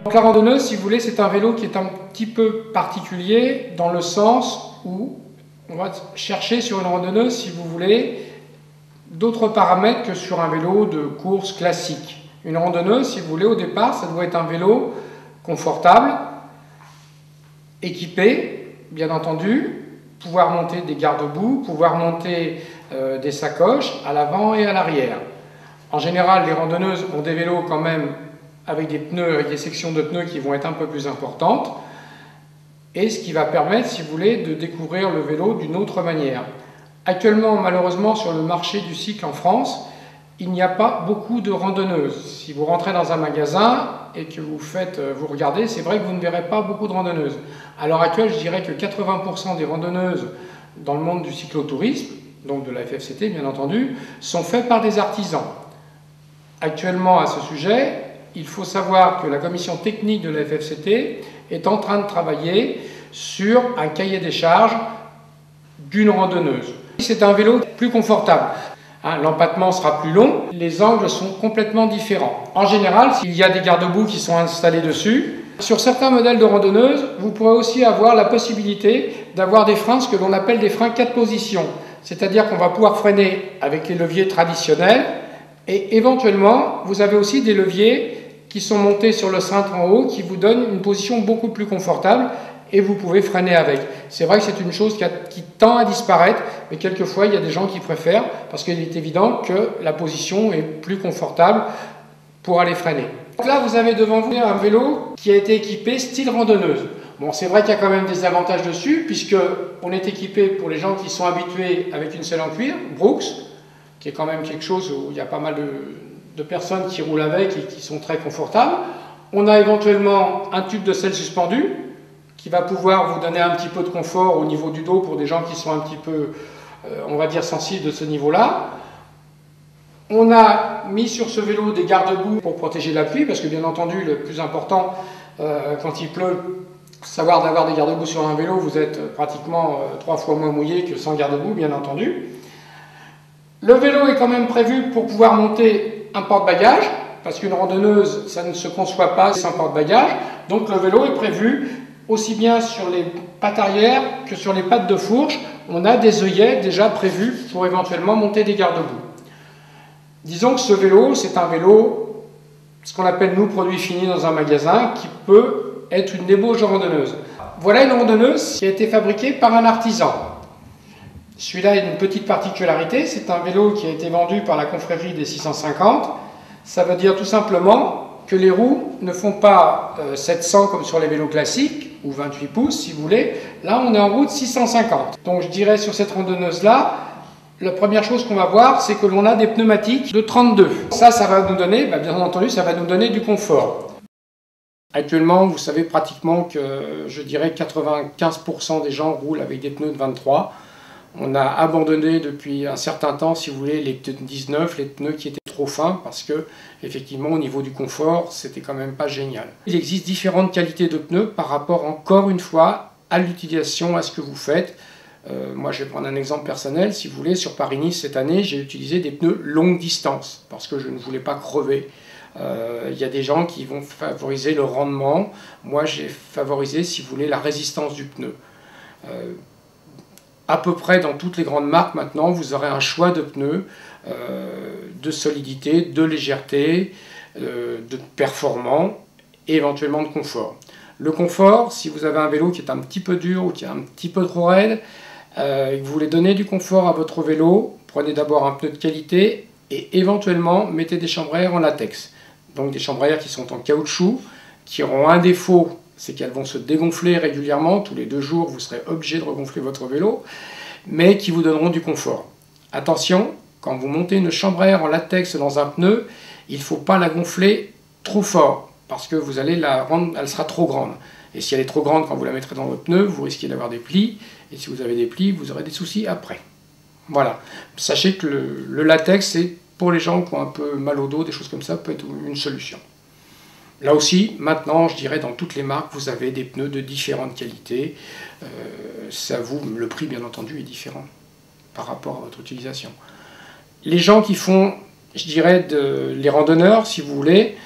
Donc la randonneuse, si vous voulez, c'est un vélo qui est un petit peu particulier dans le sens où on va chercher sur une randonneuse, si vous voulez, d'autres paramètres que sur un vélo de course classique. Une randonneuse, si vous voulez, au départ, ça doit être un vélo confortable, équipé, bien entendu, pouvoir monter des garde-boue, pouvoir monter des sacoches à l'avant et à l'arrière. En général, les randonneuses ont des vélos quand même avec des pneus, avec des sections de pneus qui vont être un peu plus importantes, et ce qui va permettre, si vous voulez, de découvrir le vélo d'une autre manière. Actuellement, malheureusement, sur le marché du cycle en France, il n'y a pas beaucoup de randonneuses. Si vous rentrez dans un magasin et que vous regardez, c'est vrai que vous ne verrez pas beaucoup de randonneuses. À l'heure actuelle, je dirais que 80% des randonneuses dans le monde du cyclotourisme, donc de la FFCT bien entendu, sont faites par des artisans. Actuellement, à ce sujet, il faut savoir que la commission technique de la FFCT est en train de travailler sur un cahier des charges d'une randonneuse. C'est un vélo plus confortable. L'empattement sera plus long, les angles sont complètement différents. En général, il y a des garde-boue qui sont installés dessus. Sur certains modèles de randonneuses, vous pourrez aussi avoir la possibilité d'avoir des freins, ce que l'on appelle des freins 4 positions. C'est-à-dire qu'on va pouvoir freiner avec les leviers traditionnels et éventuellement, vous avez aussi des leviers qui sont montés sur le cintre en haut qui vous donnent une position beaucoup plus confortable et vous pouvez freiner avec. C'est vrai que c'est une chose qui tend à disparaître, mais quelquefois il y a des gens qui préfèrent parce qu'il est évident que la position est plus confortable pour aller freiner. Donc là, vous avez devant vous un vélo qui a été équipé style randonneuse. Bon, c'est vrai qu'il y a quand même des avantages dessus, puisqu'on est équipé pour les gens qui sont habitués avec une selle en cuir, Brooks, qui est quand même quelque chose où il y a pas mal de personnes qui roulent avec et qui sont très confortables. On a éventuellement un tube de selle suspendu, qui va pouvoir vous donner un petit peu de confort au niveau du dos pour des gens qui sont un petit peu, on va dire, sensibles de ce niveau-là. On a mis sur ce vélo des garde-boue pour protéger la pluie, parce que bien entendu, le plus important, quand il pleut, savoir d'avoir des garde-boue sur un vélo, vous êtes pratiquement 3 fois moins mouillé que sans garde-boue, bien entendu. Le vélo est quand même prévu pour pouvoir monter un porte-bagages, parce qu'une randonneuse, ça ne se conçoit pas sans porte-bagages. Donc le vélo est prévu aussi bien sur les pattes arrière que sur les pattes de fourche. On a des œillets déjà prévus pour éventuellement monter des garde-boue. Disons que ce vélo, c'est un vélo, ce qu'on appelle nous produit fini dans un magasin, qui peut être une débauche de randonneuse. Voilà une randonneuse qui a été fabriquée par un artisan. Celui-là a une petite particularité, c'est un vélo qui a été vendu par la confrérie des 650. Ça veut dire tout simplement que les roues ne font pas 700 comme sur les vélos classiques, ou 28 pouces si vous voulez. Là, on est en roue de 650. Donc je dirais sur cette randonneuse-là, la première chose qu'on va voir, c'est que l'on a des pneumatiques de 32. Ça va nous donner, bien entendu, ça va nous donner du confort. Actuellement, vous savez pratiquement que, je dirais, 95% des gens roulent avec des pneus de 23. On a abandonné depuis un certain temps, si vous voulez, les pneus de 19, les pneus qui étaient trop fins, parce que, effectivement, au niveau du confort, c'était quand même pas génial. Il existe différentes qualités de pneus par rapport, encore une fois, à l'utilisation, à ce que vous faites. Moi, je vais prendre un exemple personnel. Si vous voulez, sur Paris-Nice, cette année, j'ai utilisé des pneus longue distance, parce que je ne voulais pas crever. Il y a des gens qui vont favoriser le rendement. Moi, j'ai favorisé, si vous voulez, la résistance du pneu. À peu près dans toutes les grandes marques, maintenant, vous aurez un choix de pneus, de solidité, de légèreté, de performant et éventuellement de confort. Le confort, si vous avez un vélo qui est un petit peu dur ou qui est un petit peu trop raide, et que vous voulez donner du confort à votre vélo, prenez d'abord un pneu de qualité et éventuellement mettez des chambres à air en latex. Donc des chambres à air qui sont en caoutchouc, qui auront un défaut, c'est qu'elles vont se dégonfler régulièrement. Tous les 2 jours, vous serez obligé de regonfler votre vélo, mais qui vous donneront du confort. Attention, quand vous montez une chambre à air en latex dans un pneu, il ne faut pas la gonfler trop fort, parce que vous allez la rendre, elle sera trop grande. Et si elle est trop grande quand vous la mettrez dans votre pneu, vous risquez d'avoir des plis, et si vous avez des plis, vous aurez des soucis après. Voilà. Sachez que le latex, c'est pour les gens qui ont un peu mal au dos, des choses comme ça, peut être une solution. Là aussi, maintenant, je dirais dans toutes les marques, vous avez des pneus de différentes qualités. Le prix, bien entendu, est différent par rapport à votre utilisation. Les gens qui font, je dirais, les randonneurs, si vous voulez,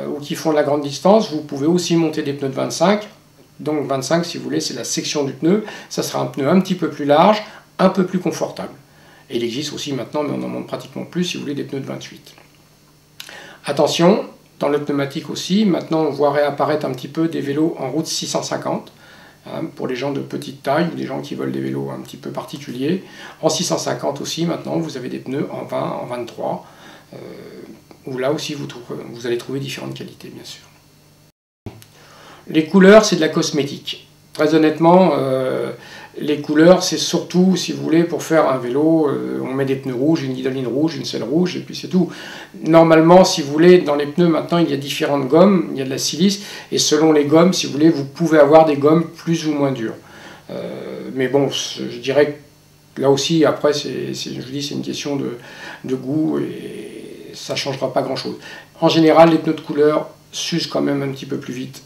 ou qui font de la grande distance, vous pouvez aussi monter des pneus de 25. Donc 25, si vous voulez, c'est la section du pneu. Ça sera un pneu un petit peu plus large, un peu plus confortable. Et il existe aussi maintenant, mais on en monte pratiquement plus, si vous voulez, des pneus de 28. Attention, dans le pneumatique aussi, maintenant on voit réapparaître un petit peu des vélos en route 650, hein, pour les gens de petite taille ou des gens qui veulent des vélos un petit peu particuliers. En 650 aussi, maintenant, vous avez des pneus en 20, en 23, où là aussi vous allez trouver différentes qualités, bien sûr. Les couleurs, c'est de la cosmétique. Très honnêtement, les couleurs, c'est surtout, si vous voulez, pour faire un vélo, on met des pneus rouges, une guidoline rouge, une selle rouge, et puis c'est tout. Normalement, si vous voulez, dans les pneus, maintenant, il y a différentes gommes, il y a de la silice, et selon les gommes, si vous voulez, vous pouvez avoir des gommes plus ou moins dures. Mais bon, je dirais que là aussi, après, je vous dis, c'est une question de goût, et ça ne changera pas grand-chose. En général, les pneus de couleur s'usent quand même un petit peu plus vite.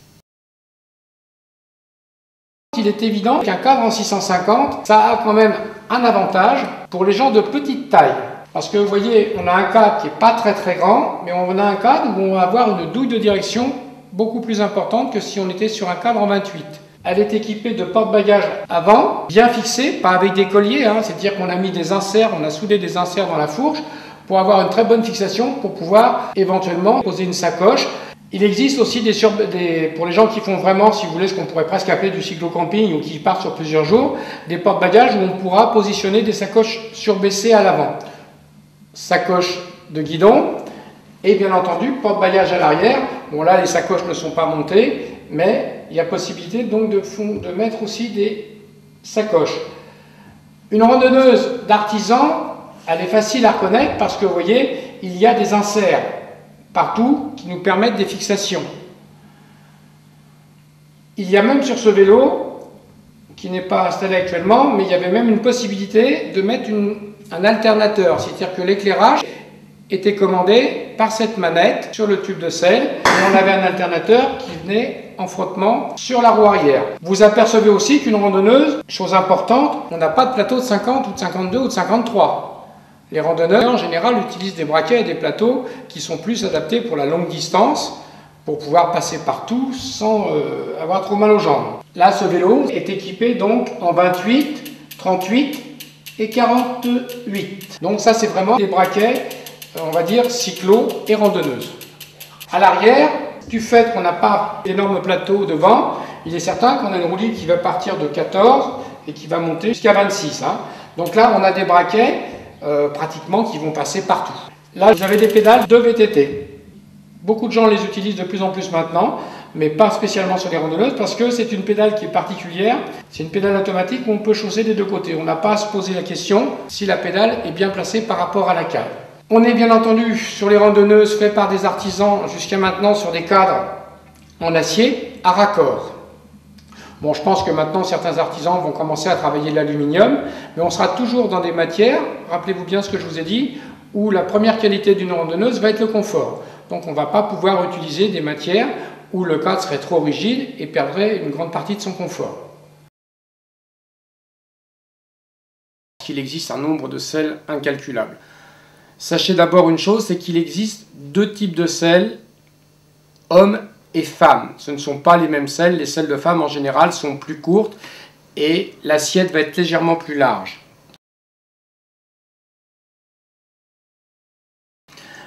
Il est évident qu'un cadre en 650, ça a quand même un avantage pour les gens de petite taille. Parce que vous voyez, on a un cadre qui n'est pas très grand, mais on a un cadre où on va avoir une douille de direction beaucoup plus importante que si on était sur un cadre en 28. Elle est équipée de porte-bagages avant, bien fixés, pas avec des colliers, hein, c'est-à-dire qu'on a mis des inserts, on a soudé des inserts dans la fourche pour avoir une très bonne fixation pour pouvoir éventuellement poser une sacoche. Il existe aussi pour les gens qui font vraiment, si vous voulez, ce qu'on pourrait presque appeler du cyclo-camping ou qui partent sur plusieurs jours, des porte-bagages où on pourra positionner des sacoches surbaissées à l'avant. Sacoche de guidon et bien entendu porte-bagages à l'arrière. Bon là, les sacoches ne sont pas montées, mais il y a possibilité donc de mettre aussi des sacoches. Une randonneuse d'artisan, elle est facile à reconnaître parce que vous voyez, il y a des inserts partout qui nous permettent des fixations. Il y a même sur ce vélo, qui n'est pas installé actuellement, mais il y avait même une possibilité de mettre un alternateur, c'est-à-dire que l'éclairage était commandé par cette manette sur le tube de selle, et on avait un alternateur qui venait en frottement sur la roue arrière. Vous apercevez aussi qu'une randonneuse, chose importante, on n'a pas de plateau de 50 ou de 52 ou de 53. Les randonneurs, en général, utilisent des braquets et des plateaux qui sont plus adaptés pour la longue distance, pour pouvoir passer partout sans avoir trop mal aux jambes. Là, ce vélo est équipé donc en 28, 38 et 48. Donc ça, c'est vraiment des braquets, on va dire, cyclo et randonneuse. À l'arrière, du fait qu'on n'a pas d'énormes plateaux devant, il est certain qu'on a une roue libre qui va partir de 14 et qui va monter jusqu'à 26. Hein. Donc là, on a des braquets pratiquement qui vont passer partout. Là, vous avez des pédales de VTT. Beaucoup de gens les utilisent de plus en plus maintenant, mais pas spécialement sur les randonneuses, parce que c'est une pédale qui est particulière. C'est une pédale automatique où on peut chausser des deux côtés. On n'a pas à se poser la question si la pédale est bien placée par rapport à la cale. On est bien entendu sur les randonneuses faites par des artisans jusqu'à maintenant sur des cadres en acier à raccord. Bon, je pense que maintenant, certains artisans vont commencer à travailler l'aluminium, mais on sera toujours dans des matières, rappelez-vous bien ce que je vous ai dit, où la première qualité d'une randonneuse va être le confort. Donc on ne va pas pouvoir utiliser des matières où le cadre serait trop rigide et perdrait une grande partie de son confort. Il existe un nombre de selles incalculable. Sachez d'abord une chose, c'est qu'il existe deux types de selles, hommes et femmes. Ce ne sont pas les mêmes selles. Les selles de femmes en général sont plus courtes et l'assiette va être légèrement plus large.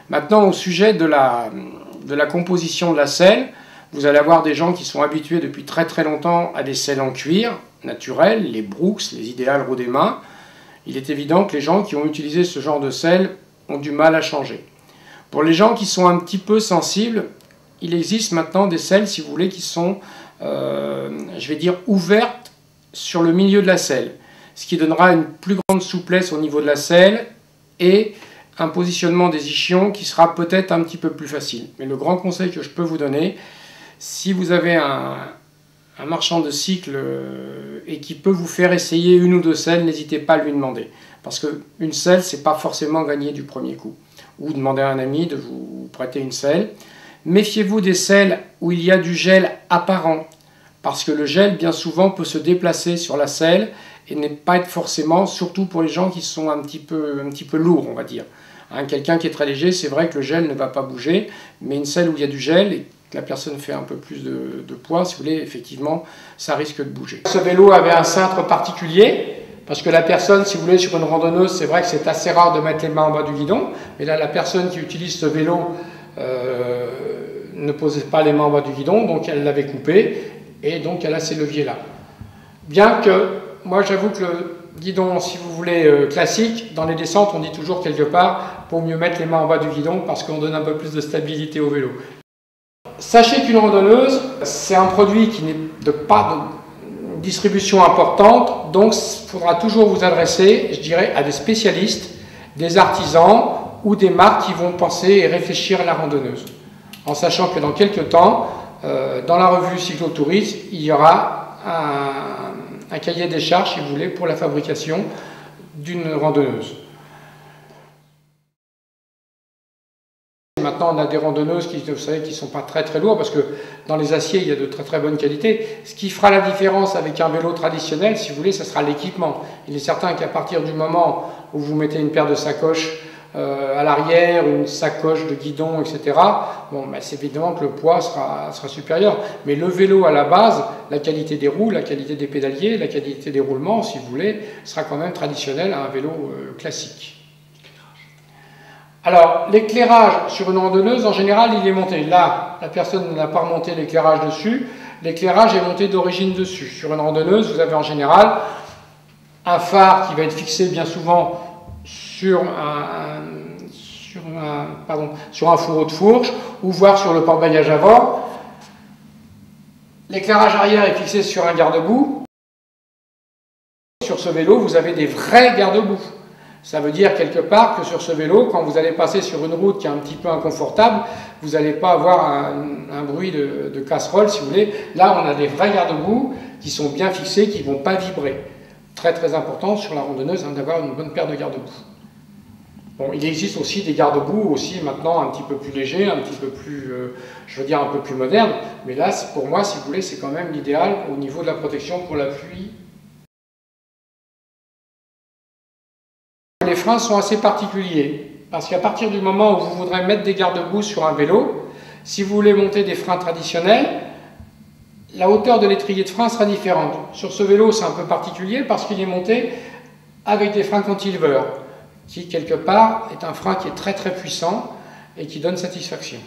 Maintenant, au sujet de la composition de la selle, vous allez avoir des gens qui sont habitués depuis très longtemps à des selles en cuir naturelles, les Brooks, les Ideal Rodema. Il est évident que les gens qui ont utilisé ce genre de selle ont du mal à changer. Pour les gens qui sont un petit peu sensibles, il existe maintenant des selles, si vous voulez, qui sont, je vais dire, ouvertes sur le milieu de la selle, ce qui donnera une plus grande souplesse au niveau de la selle et un positionnement des ischions qui sera peut-être un petit peu plus facile. Mais le grand conseil que je peux vous donner, si vous avez un marchand de cycle et qui peut vous faire essayer une ou deux selles, n'hésitez pas à lui demander. Parce qu'une selle, ce n'est pas forcément gagné du premier coup. Ou demander à un ami de vous prêter une selle. Méfiez-vous des selles où il y a du gel apparent, parce que le gel, bien souvent, peut se déplacer sur la selle et ne pas être forcément, surtout pour les gens qui sont un petit peu lourds, on va dire. Hein, quelqu'un qui est très léger, c'est vrai que le gel ne va pas bouger, mais une selle où il y a du gel et que la personne fait un peu plus de poids, si vous voulez, effectivement, ça risque de bouger. Ce vélo avait un cintre particulier, parce que la personne, si vous voulez, sur une randonneuse, c'est vrai que c'est assez rare de mettre les mains en bas du guidon, mais là, la personne qui utilise ce vélo ne posait pas les mains en bas du guidon, donc elle l'avait coupé, et donc elle a ces leviers-là. Bien que, moi j'avoue que le guidon, si vous voulez, classique, dans les descentes, on dit toujours quelque part, pour mieux mettre les mains en bas du guidon, parce qu'on donne un peu plus de stabilité au vélo. Sachez qu'une randonneuse, c'est un produit qui n'est pas de distribution importante, donc il faudra toujours vous adresser, je dirais, à des spécialistes, des artisans ou des marques qui vont penser et réfléchir à la randonneuse. En sachant que dans quelques temps, dans la revue Cyclotourisme, il y aura un cahier des charges, si vous voulez, pour la fabrication d'une randonneuse. Maintenant, on a des randonneuses qui, vous savez, qui ne sont pas très lourdes, parce que dans les aciers, il y a de très bonnes qualités. Ce qui fera la différence avec un vélo traditionnel, si vous voulez, ce sera l'équipement. Il est certain qu'à partir du moment où vous mettez une paire de sacoches à l'arrière, une sacoche de guidon, etc., bon, ben, c'est évidemment que le poids sera supérieur. Mais le vélo, à la base, la qualité des roues, la qualité des pédaliers, la qualité des roulements, si vous voulez, sera quand même traditionnelle à un vélo classique. Alors, l'éclairage sur une randonneuse, en général, il est monté. Là, la personne n'a pas remonté l'éclairage dessus. L'éclairage est monté d'origine dessus. Sur une randonneuse, vous avez en général un phare qui va être fixé bien souvent sur un fourreau de fourche, ou voire sur le porte-bagages avant. L'éclairage arrière est fixé sur un garde-boue. Sur ce vélo, vous avez des vrais garde-boue. Ça veut dire quelque part que sur ce vélo, quand vous allez passer sur une route qui est un petit peu inconfortable, vous n'allez pas avoir un bruit de casserole, si vous voulez. Là, on a des vrais garde-boue qui sont bien fixés, qui ne vont pas vibrer. Très important sur la randonneuse, hein, d'avoir une bonne paire de garde-boue. Bon, il existe aussi des garde-boue aussi maintenant un petit peu plus légers, un petit peu plus, je veux dire un peu plus modernes. Mais là, pour moi, si vous voulez, c'est quand même l'idéal au niveau de la protection pour la pluie. Les freins sont assez particuliers, parce qu'à partir du moment où vous voudrez mettre des garde-boue sur un vélo, si vous voulez monter des freins traditionnels, la hauteur de l'étrier de frein sera différente. Sur ce vélo, c'est un peu particulier parce qu'il est monté avec des freins cantilever, qui quelque part est un frein qui est très puissant et qui donne satisfaction.